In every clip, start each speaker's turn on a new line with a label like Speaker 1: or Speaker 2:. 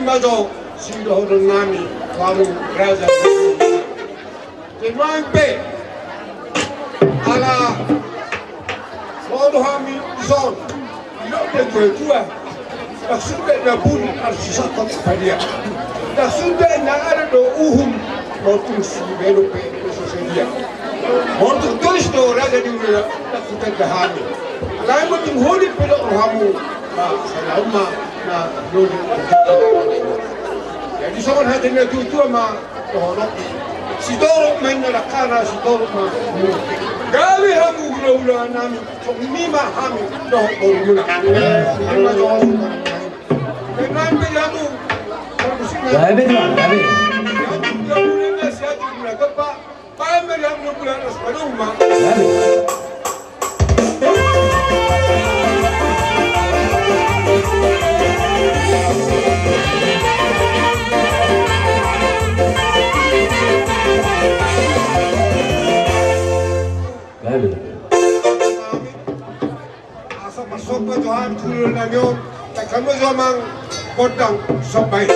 Speaker 1: mazo silo horon nami waru raja tenuan pe ala modo hami zon ilo pe tua sudah na bun arsisa kot padia sudah na ada do uhum motu sibelo pe soselia motu dois do raja di ula kita dahani lai motu holi pelo hamu salama na lori jadi soal hatinya itu ma tono si doro main la cara si doro ma gawe hamu gula nami so mima hamu do gula ma do kenapa yamu
Speaker 2: gawe gawe
Speaker 1: yamu nasihat gula kapa pamer yamu gula nas paduma asa masuk ke Tuhan turun nanyo tak kamu zaman potang sampai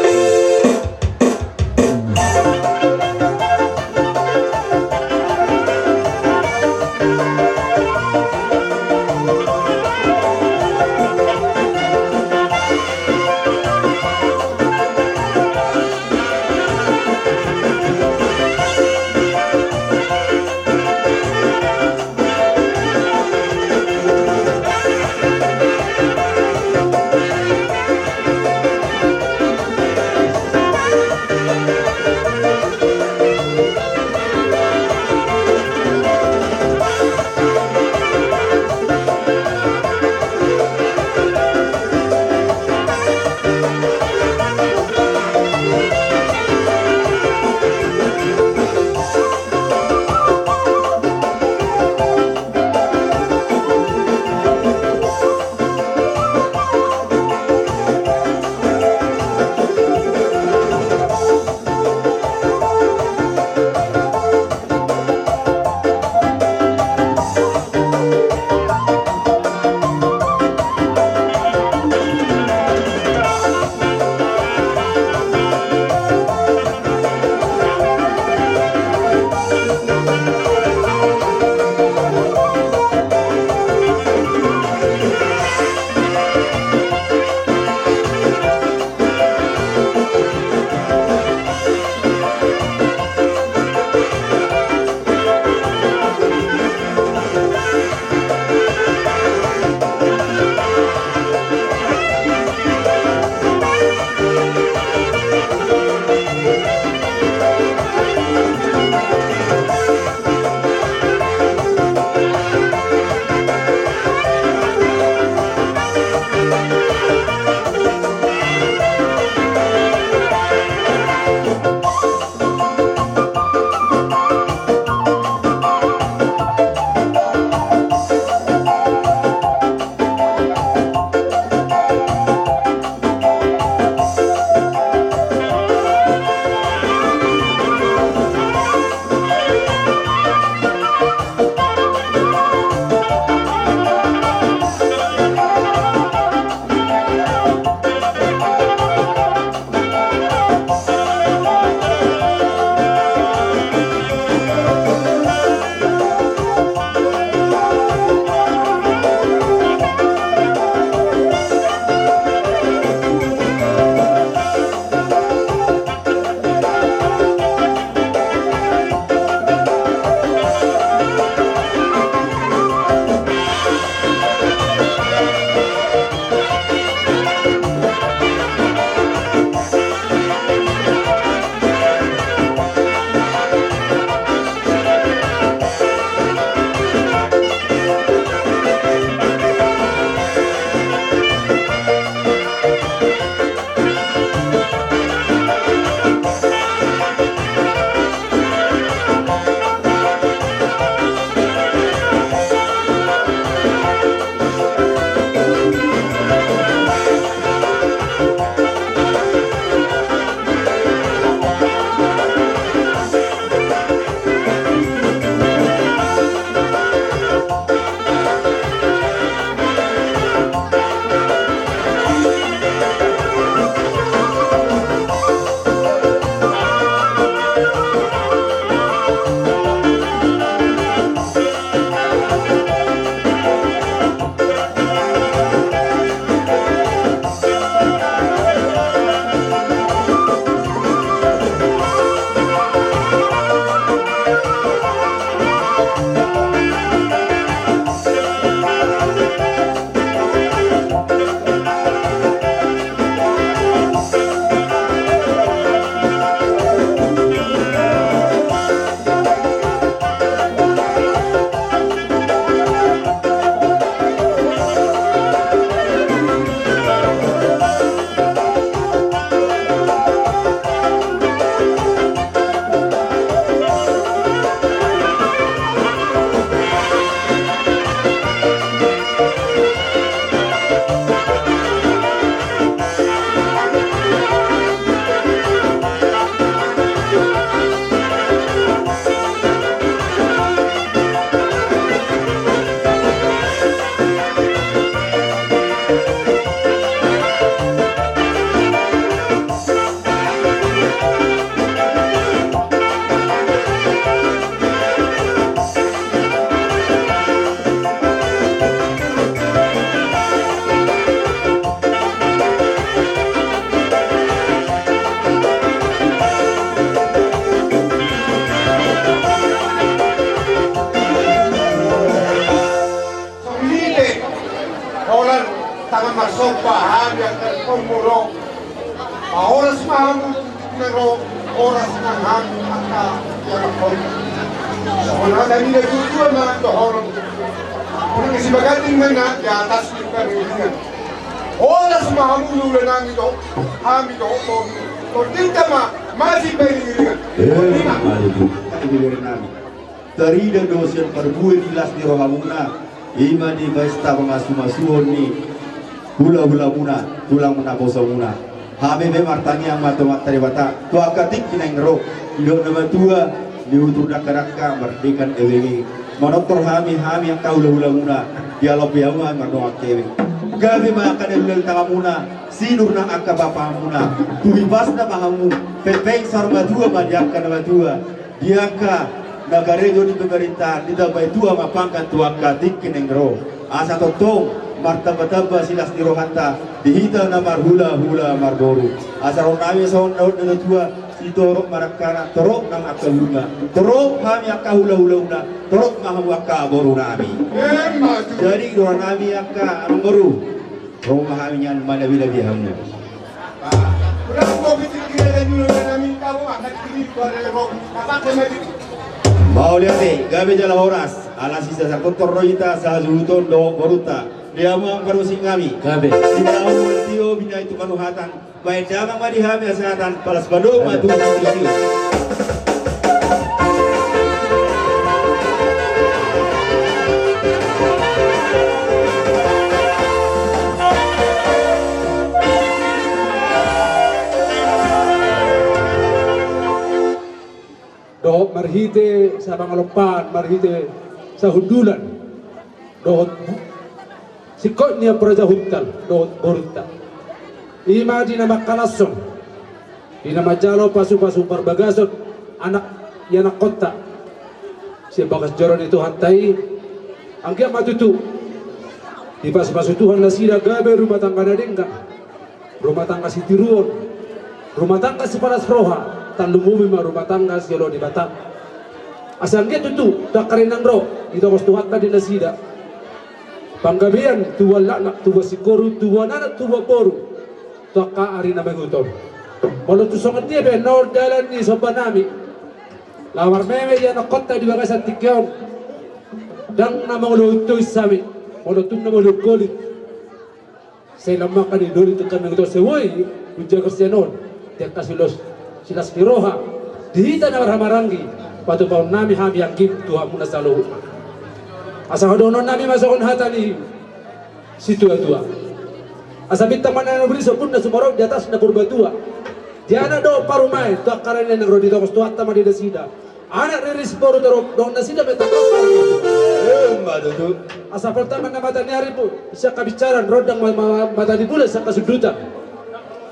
Speaker 1: sopahan yang terpomoro. Oras mahamu nero oras nanghan aka yang kon. Soalnya kami nagtutuan na dohorong. Kung isibagating man na di atas yung karingan. Oras mahamu nula nang ito, hami ito, o tinta masih karingan.
Speaker 3: Terida dosen perbuih ilas di rohamuna ima di baista pengasuh-masuhon ni hula-hula muna tulang muna bosa muna HBB martani yang mata-mata bata tua katik kineng ro idok nama tua diutur dakar-dakar merdekan ewewe monoktor hami yang kau hula-hula muna dialog yawa mardong akewe gabi makan elul tangamuna sinur na akabapa muna tuibas na mahamu pepeng sarma tua madiakan nama tua diaka nagarejo di pemerintahan di dabai tua mapangkat tua katik kinengro asa totong martaba-taba silas di rohanta dihita namar hula-hula marboru asa ronawi saon daud na tua si torok marakana torok nang akalunga torok kami akka hula-hula una torok mahamu akka boru nami jadi doa nami akka boru rumah kami nyan mana bila dia hamu
Speaker 1: berapa bikin kira dulu nami kamu akan kini pada roh apa kemati.
Speaker 3: Mau lihat nih, gabe jala horas, ala sisa sakotor roita sa zuton do boruta. Dia mau perusing kami. Gabe. Tidak mau tio bina itu manuhatan. Baik dagang madi hami asatan palas badung matu tio.
Speaker 4: Do marhite sa mga lupan, marhite sa hundulan. Do sikot niya praja huntal, do borita. Ima di na makalason, di na majalo pasu-pasu parbagason, anak yanak kota. Si bagas joron itu hantai, angkia matutu. Di pas-pasu Tuhan nasira gabe rumah tangga nadengka, rumah tangga si tiruon, rumah tangga si paras roha. Tandumumi rumah tangga sialo di Batam. Asal dia tutu tak karinang ro itu kos tuhat tadi nasida. Panggabian tua lanak tua sikoru tua nanak tua poru. Taka ari na mengutor. Walau tu sangat dia benor jalan di sobanami. Lawar meme dia nak kota di bagasan tikyon. Dan nama ulu sami. Walau tu nama ulu golit. Saya lama kali dori tu kami mengutor sewoi ujar kersenon. Dia kasih los silas kiroha dihita na marhamaranggi patu paun nami hami yakib tuha muna salo asa hodonon nami masakon hatani si tua-tua asa bintang mana na beriso pun na sumarok di atas na kurba tua di anak do parumay tuak karanya ng rodi tokos tuhat tama di dasida anak riris poro terok dong nasida betakos asa pertama na mata ni hari po siya kabicaran rodang mata di bulan sa kasudutan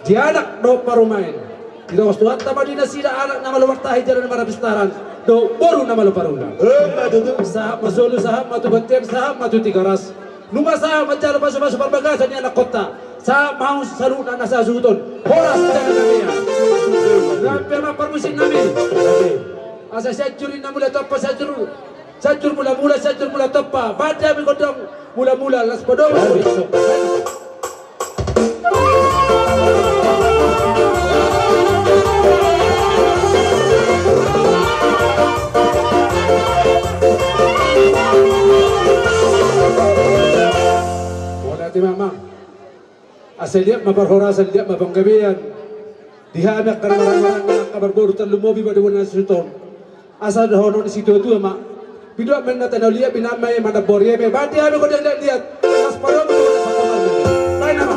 Speaker 4: di anak do parumay kita waktu hatta madina sida anak nama lumartahi jalan nama rabistaran do baru nama luparuna sahab masulu sahab matu benten sahab matu tigaras numa sahab macara pasu-pasu perbagasan ni anak kota sahab mau salut anak sazutun horas jangan namanya sampai mah permusim nami asa sajurin namula toppa sajur mula toppa baca mi kodong mula las podong Mama, asal dia maparhora asal dia mapanggabian dihanak karena orang-orang kabar baru terlumobi pada bulan Sultan asal hono di situ tu mak bidua menna tanalia binamai mana borye me bati ame ko dia lihat pas paro tu lain nama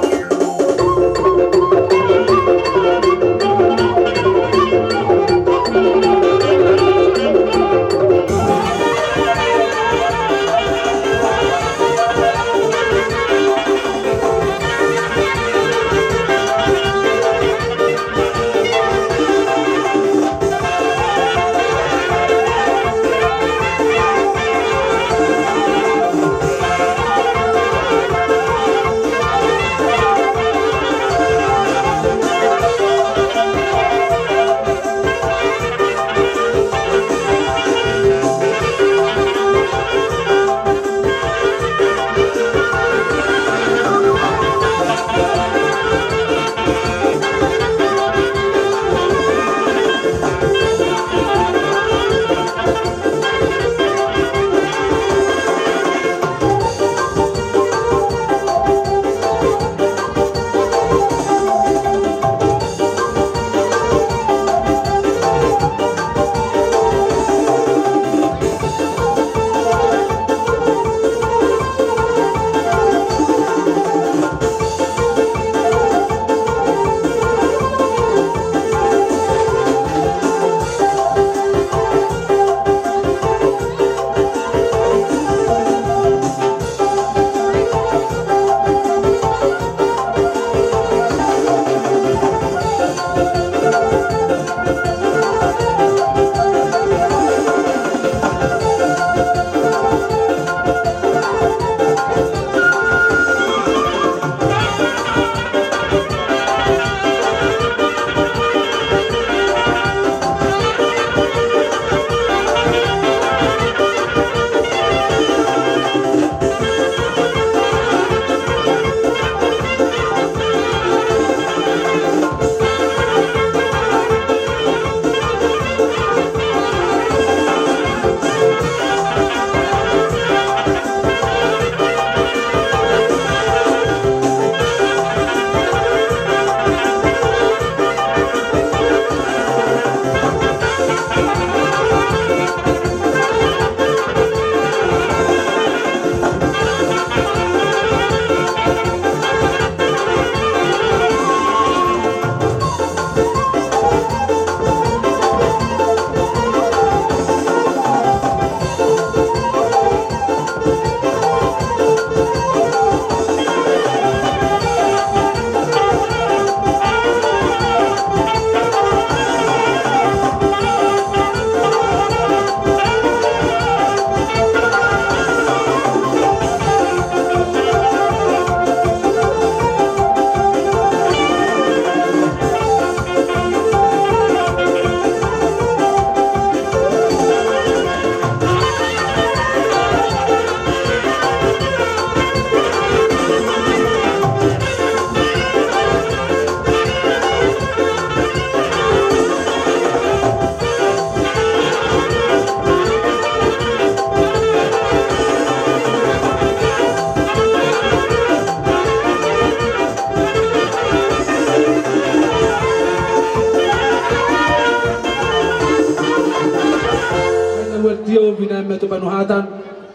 Speaker 4: Jumatan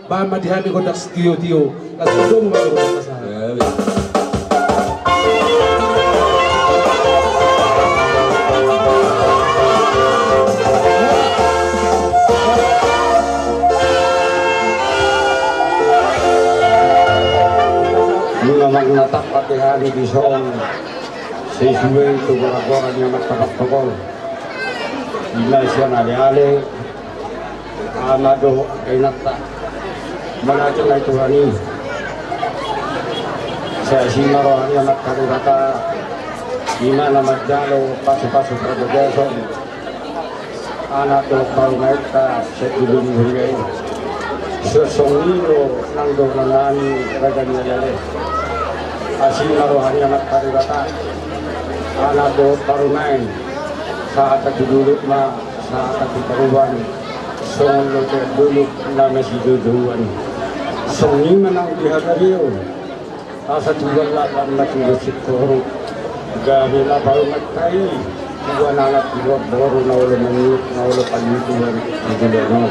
Speaker 4: ba madihami ko dak tiyo kasi do mo ko kasama.
Speaker 5: Magnatak pati hari di song sesuai itu gora-gora niya magpapakpakol ila siya nali-ali amado kay nakta manatyo na ito hani sa simaro niya magkarurata ima na magdalo paso-paso produgeso anak do paunaita sa ilong huli sosongino nang do nangani raganiyale asing narohani amat karibata anak do parunain saat aku duduk ma saat aku paruban song lo duduk na masiduduan song ni manang dihagariyo asa tugal lakan na tulusik ko gabi na parungat kayo buwan anak buwan boro na ulo maniyot na ulo pagituan ang gulano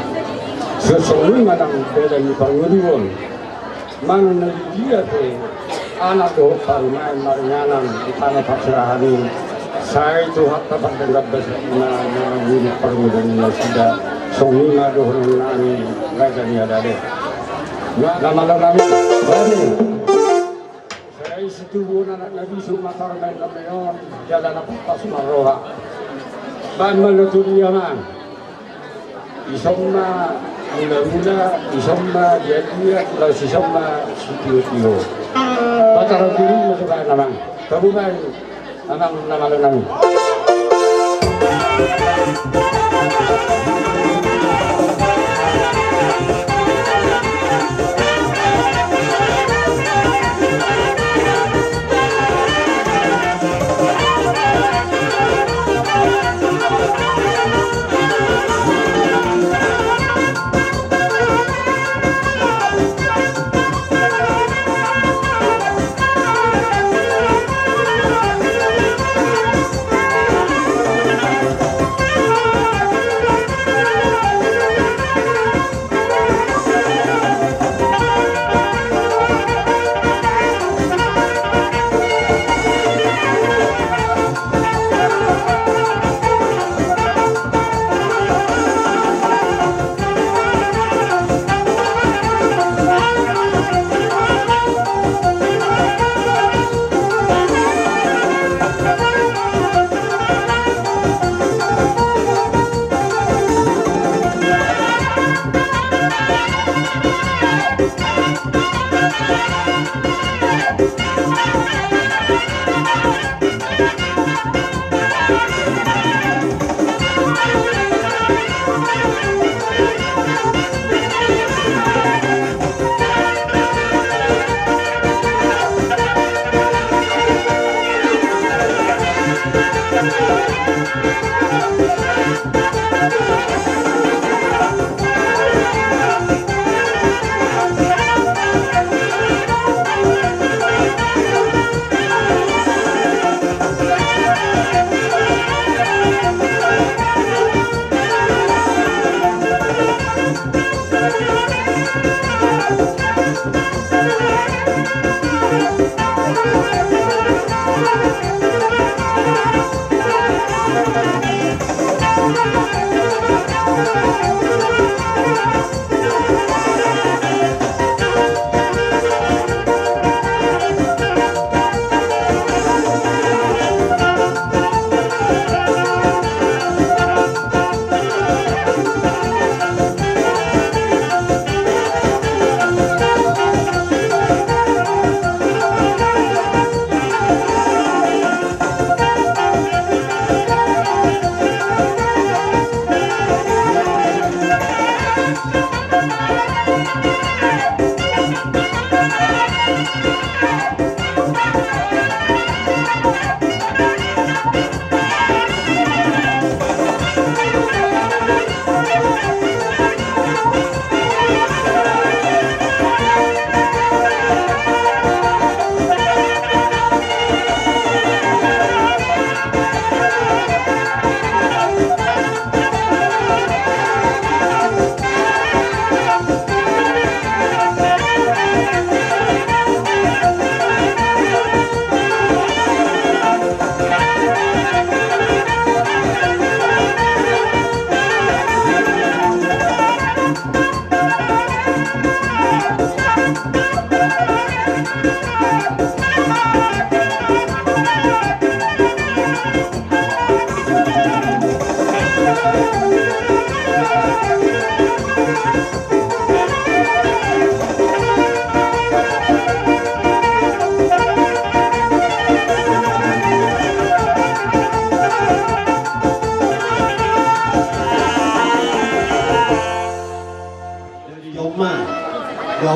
Speaker 5: so song ni manang beda ni panguriwon manang nagigiyat anak do parumain maringanan di tanah paksirahani saya itu hak dapat dengar na ngunit parumain nila sida songinga do nani raja niya dade namala namin bani saya situbo na nabiso matarmay na mayon jalan na pas maroha ban maluturiyaman isomma mula-mula isomma jadiya plus isomma sitiyo-tiyo Batara diri masukkan namang, kabukan namang namalan namin.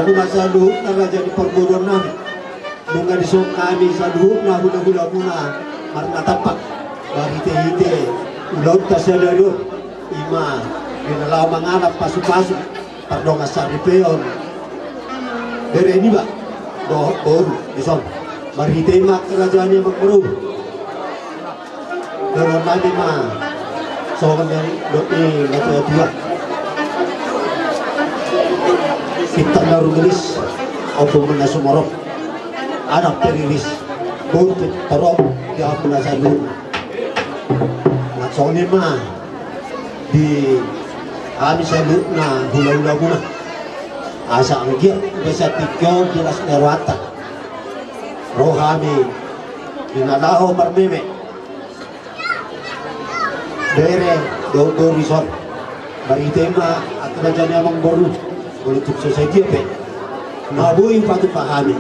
Speaker 6: Yoma sadu raja di perburuan nami bunga di sok kami sadu na hula muna marna tapak barite ulau tasadado ima dinalaw manganap pasuk pardong asar di peon dari ini ba baru ison barite ma kerajaan yang makmuru dalam nabi ma sokan dari doi mata dua kita narulis aku menasumorok anak teriris buntut torok di aku nasadu nak soalnya mah di kami sadu na hula muna asa angkir bisa tikyo jelas nerwata roh kami dinalaho marmeme dere do risor baritema at kerajaan amang boru politik society pe mabuing patu pahami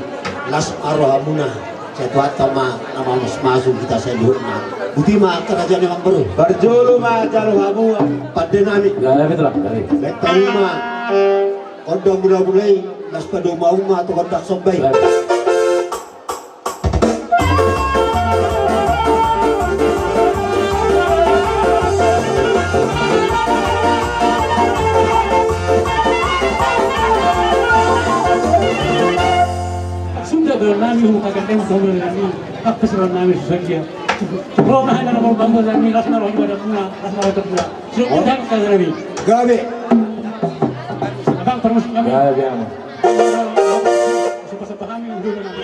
Speaker 6: las arhamuna setwata ma nama masuk kita sedut na buti ma kerajaan yang baru barjolo ma jalo hamu padenami
Speaker 2: Gaya betul lah.
Speaker 6: betau ma kodong mulai las pado mau ma to kontak sobai
Speaker 7: nami kagandeng sama nami apa sih nami susahnya Roma hanya nomor bambu nami rasna roh ibadah pula rasna roh pula sudah dah kagak nami
Speaker 6: gabe
Speaker 7: abang permus nami
Speaker 2: Gaya biang.
Speaker 7: supaya pahami dulu nami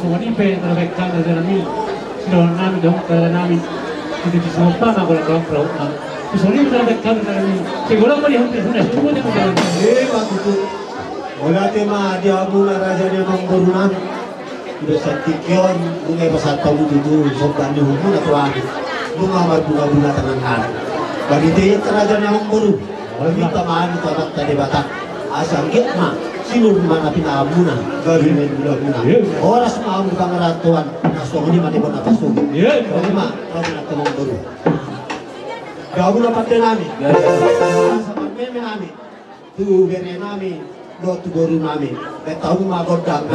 Speaker 7: semua ini terbaik kami dari kami sudah kami dong dari kami itu di semua apa kalau kalau Soalnya kita ada kami kami, segala kali hampir sudah semua yang kita
Speaker 6: begitu. Wala tema dia bunga raja dia mengurungan. Bisa tikion bunga pasal tahu itu sopan di hukum atau apa? Bunga tangan. Bagi dia raja yang mengurung. Bagi tamaan itu anak tadi batak. Asal dia mah sinur mana pinabuna bagi bunga. Orang semua bukan ratuan. Nasong ini mati pun atas suku. Bagi mah raja yang mengurung. Gabung dapat nami, sama meme nami, tu beri nami, do tu baru nami, betahu mah godang.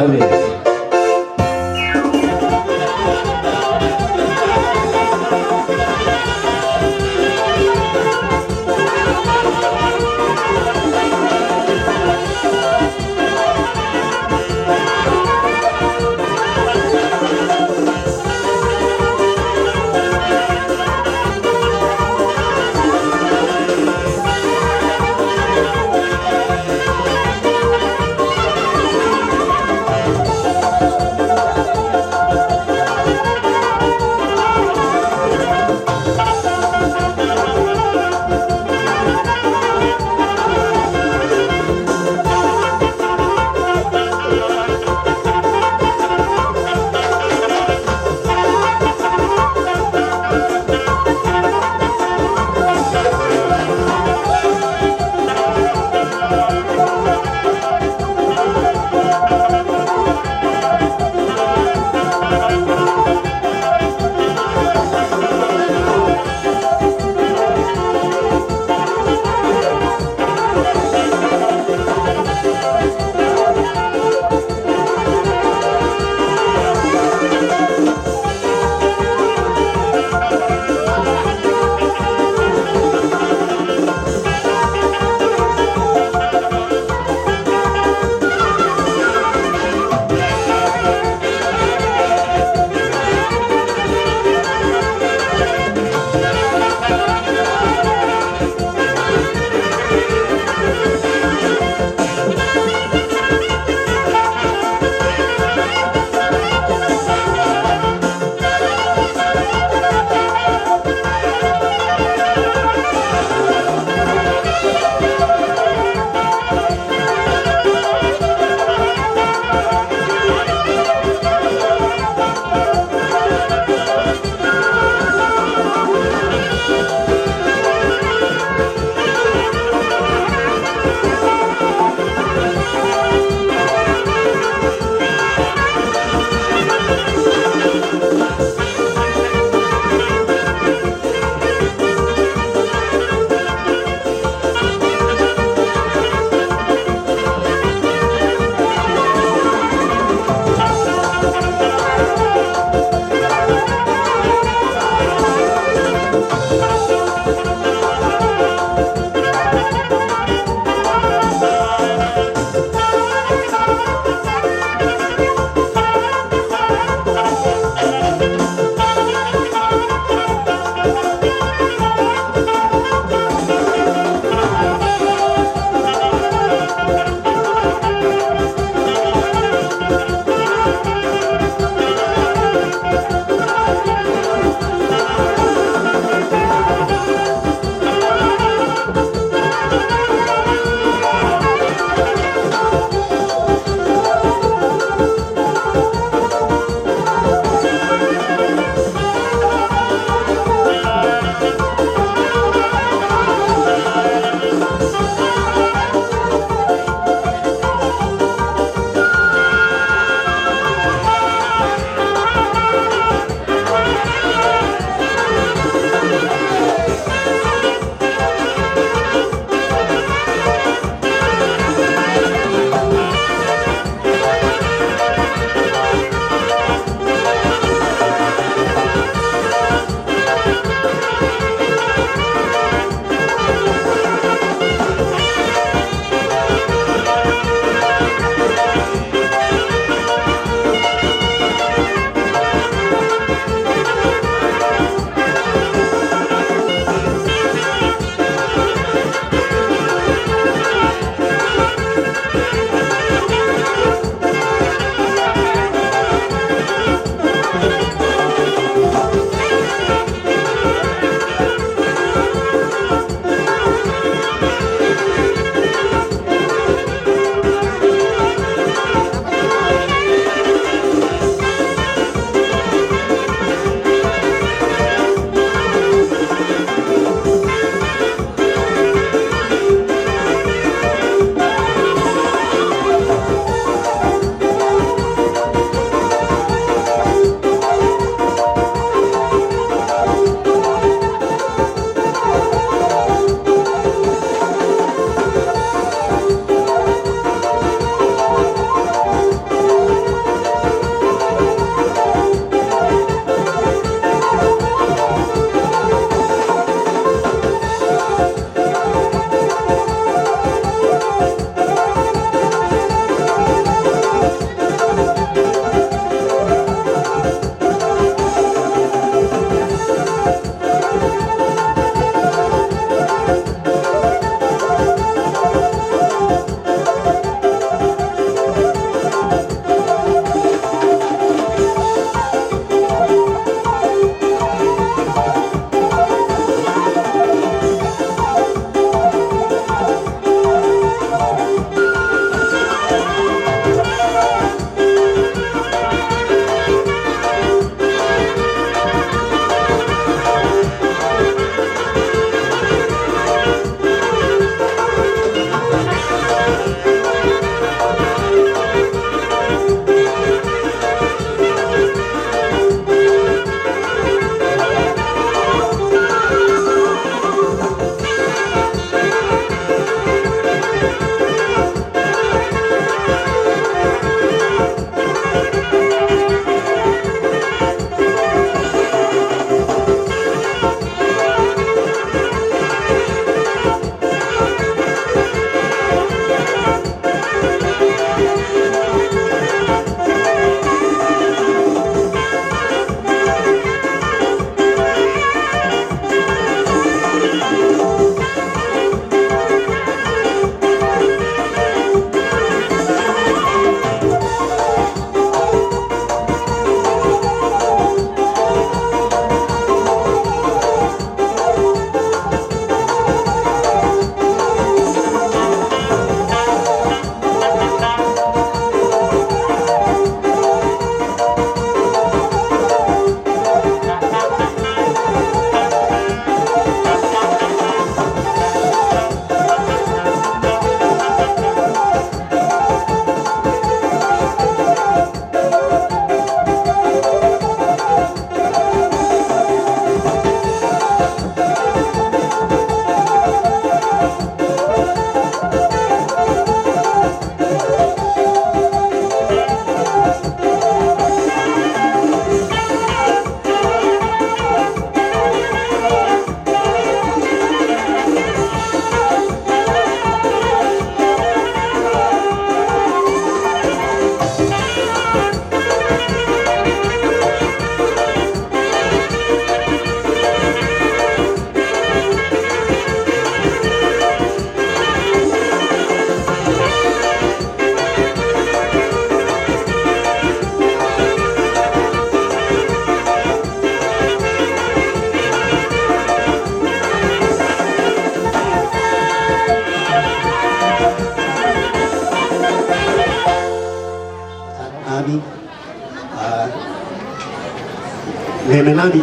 Speaker 6: ngenenani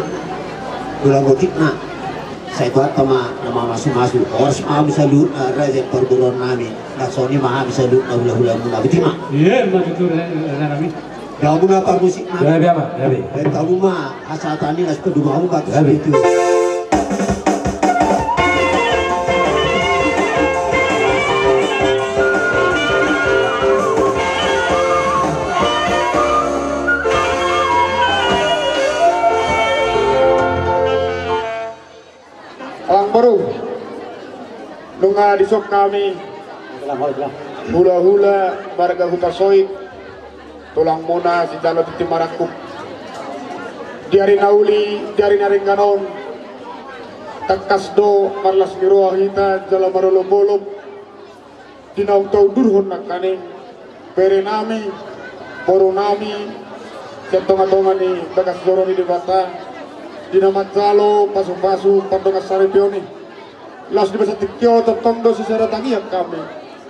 Speaker 6: ulang gotik na saya buat sama nama masu-masu orang semua bisa lu raja perguruan nami laksoni maha bisa lu hula-hula muna betima
Speaker 7: Iya, betul kami.
Speaker 6: kalau muna apa musik na
Speaker 2: Gabi apa? Gabi.
Speaker 6: dan tahu mah asatani las kedua mau batu
Speaker 2: Gabi.
Speaker 6: itu
Speaker 1: Alang baru nunga disok kami hula-hula barga huta soit tulang muna si jalo titi marangkup diari nauli diari naringganon takas do marlas niroa hita jala marolo bolop dinau tau durhon nakane bere nami boro nami sentonga-tonga ni bagas doroni di bata dina mazzalo pasu-pasu pandonga saripioni las di basa tikyo totondo sisara tangiak kami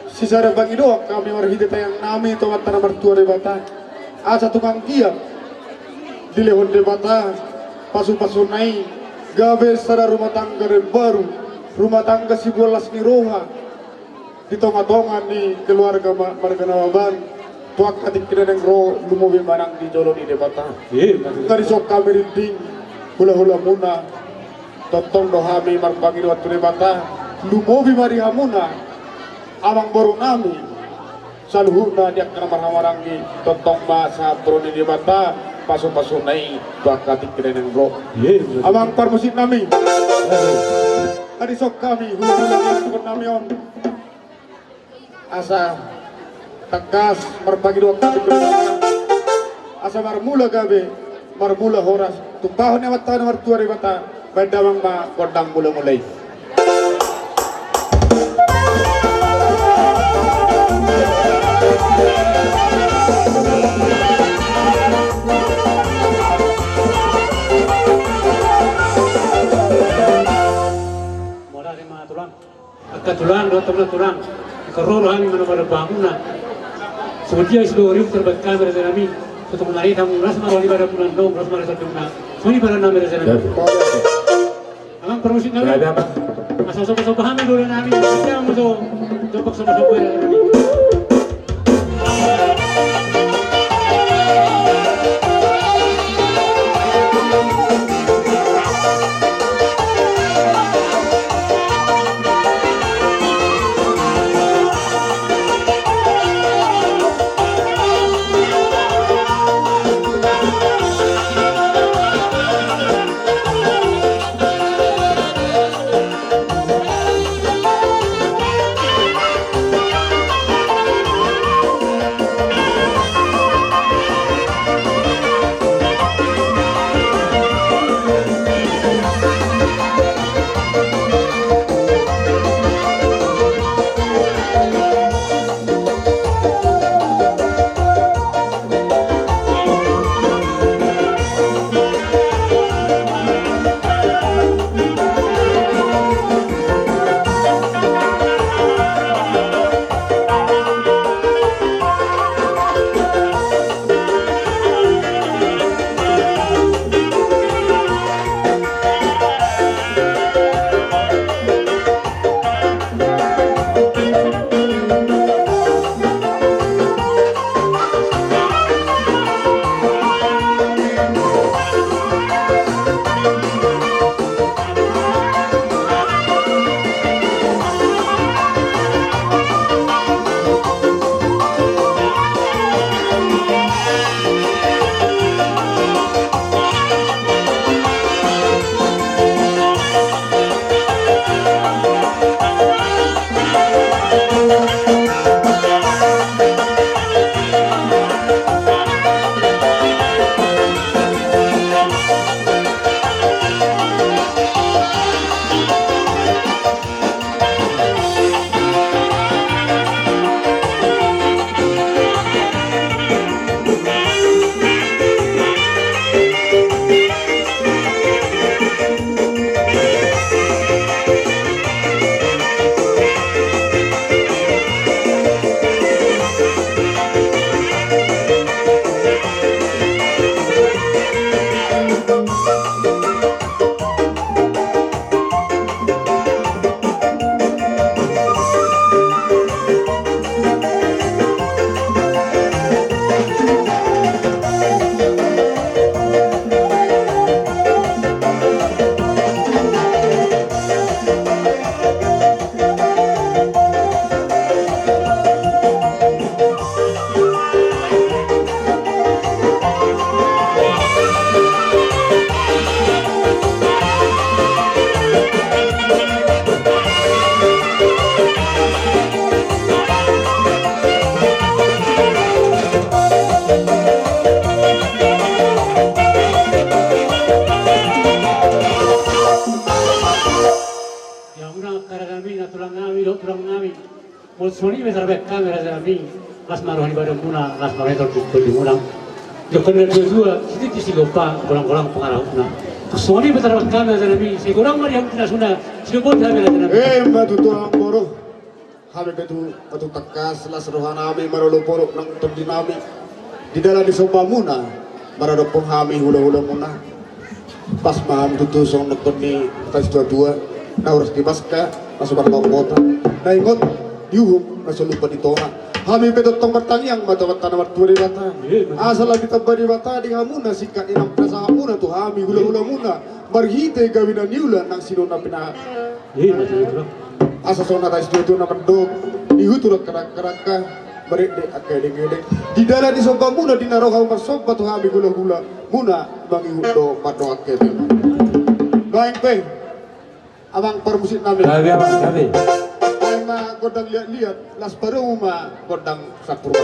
Speaker 1: sisara bangi doak kami warhide tayang nami tomat tanah mertua di bata asa tukang kiak dilehon di bata pasu-pasu nai gabe sada rumah tangga baru rumah tangga si bolas ni roha di tonga-tonga ni keluarga marga nawaban tuak katik kira neng ro lumobi manang di jolo di bata dari sok kami rinting hula-hula muna totong dohami marpangi waktu debata lumobi mari hamuna amang borong nami saluhuna dia kena marhawarangi totong masa prodi debata pasu-pasu nai bakati keren bro amang parmusit nami tadi sok kami hula-hula yang tukun nami on asa tegas marpangi waktu debata asa marmula gabe marmula horas tumpahon yang mata nomor 2 ribata bandamang ma kodang mulai
Speaker 7: Mora lima tulang. Agak tulang, dua tulang. Keroro kami mana bangunan. Seperti sudah riuk terbaik kamera kami. Untuk menarik tamu ras marwali pada bulan dong, ras marwali satu bulan. Suni pada nama rezenan. Amang permusit nami.
Speaker 2: Gabi apa?
Speaker 7: Asal sopo hamil dulu nami. Siapa musuh? Jopok sopo nami. Sony bersabet kamera kami las marohani pada muna las marohani tertutup di muna. Jokan dari dua situ di silopa orang-orang pengarahuna. Sony bersabet kamera kami seorang mari yang tidak sudah silopot kamera kami.
Speaker 3: Batu tuang boro. Kami batu tekas las rohana kami marolo porok nang terdinami. Di dalam di sopa muna marado penghami hula-hula muna. Pas maham tutusong nonton ni tas dua na harus dibaska masuk pada kota. Na ingot diuhum masuk lupa ditona. Kami betul tong bertangiang mata tanah berturi bata. Asal lagi tabari bata di hamuna sikat inam prasa hamuna tu kami hula-hula muna. Marhite gawina niulan nang sinona pina. Asa sona tais tu na pendok. Ihutur kerak-keraka berede akede-gede. Di dalam di sopa muna di naroha masopa tu kami hula-hula muna bangi hudo pado akede. Baik pe. Abang permusik nabi.
Speaker 2: Gabe.
Speaker 3: Ma godang lihat-lihat las baru ma godang sapurwa.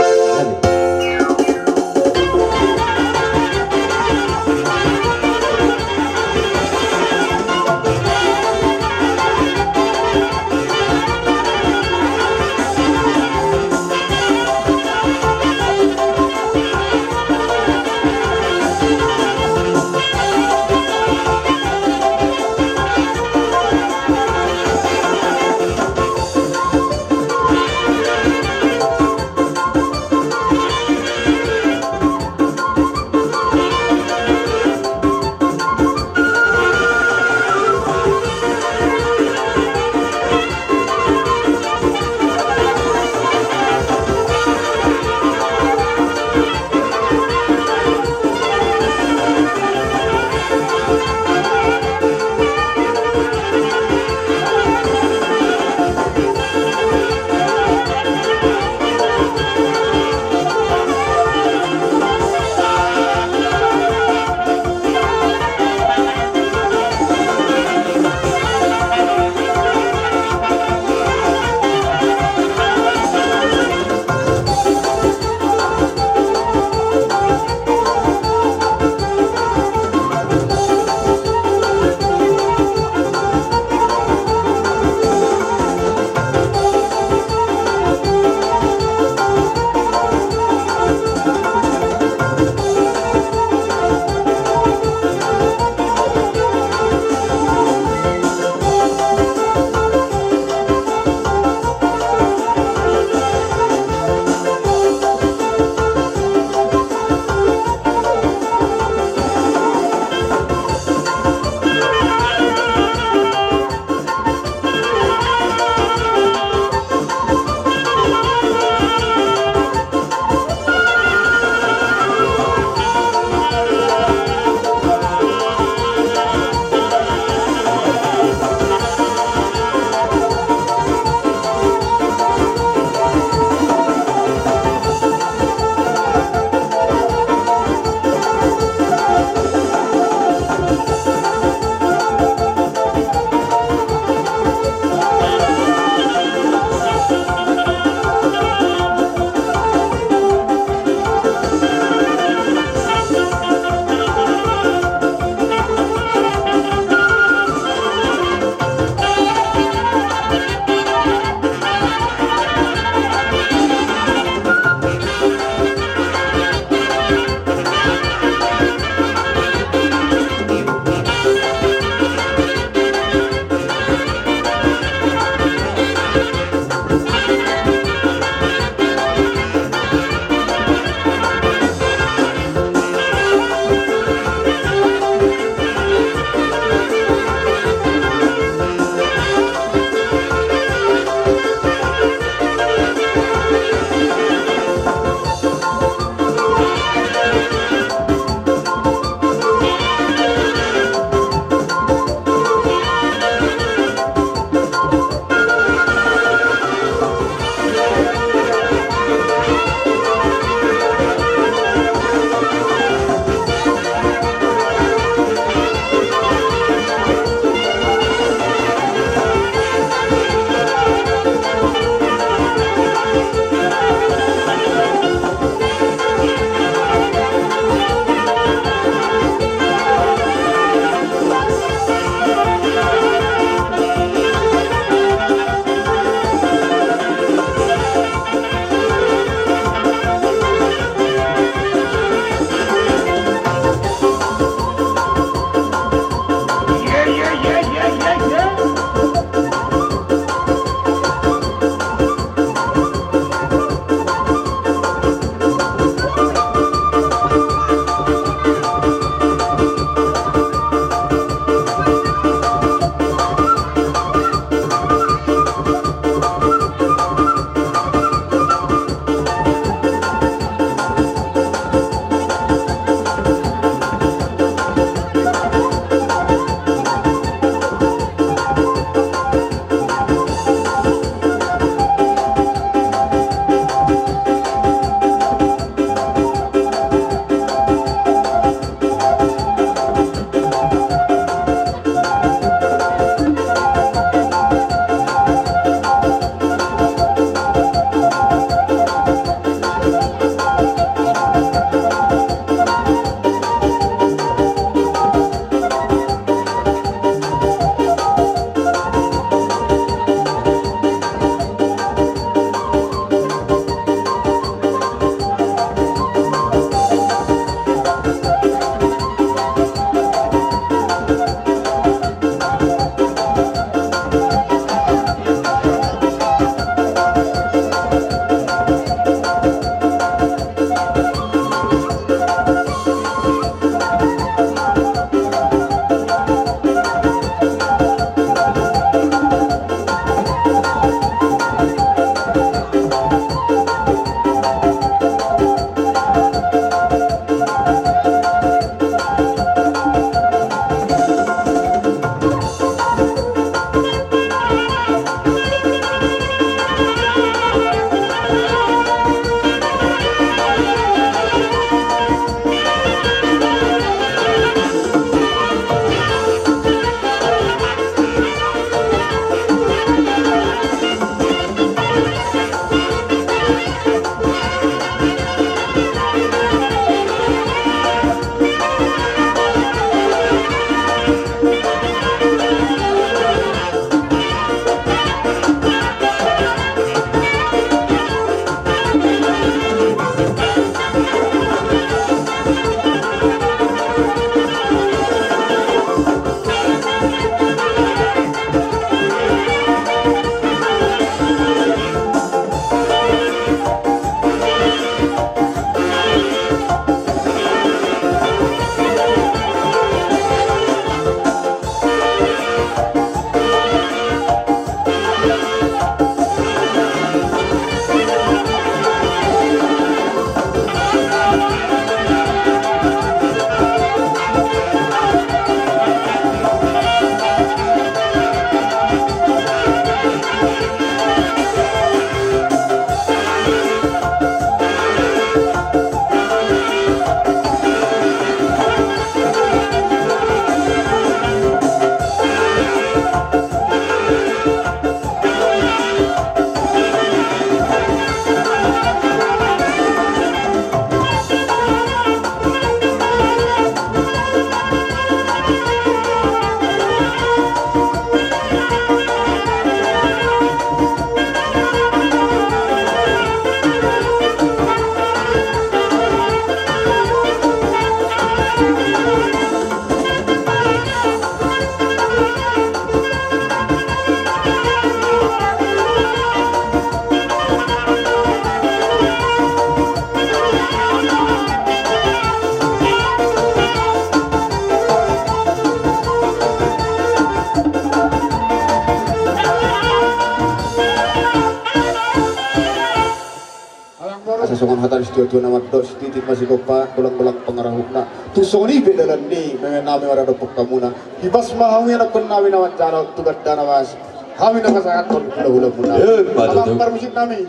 Speaker 3: tu nama dok titik masih kopa ulang-ulang pengarahuna tu soni bedalan ni mengenami orang dopok kamuna hibas mahami anak pun nawi nama cara tu gadana mas kami nama sangat ton hula puna alam musik nami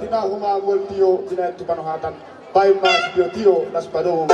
Speaker 3: tina huma gol tio tina itu panohatan pai mas tio nas pado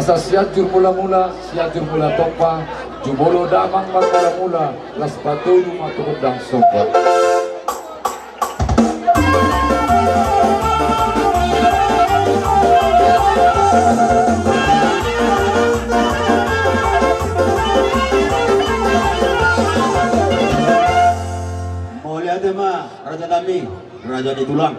Speaker 8: Masa siajur mula-mula, siajur mula topa, jubolo damang mula-mula, las patulu matukudang sopa.
Speaker 3: Mau lihat mah Raja kami, Raja di tulang.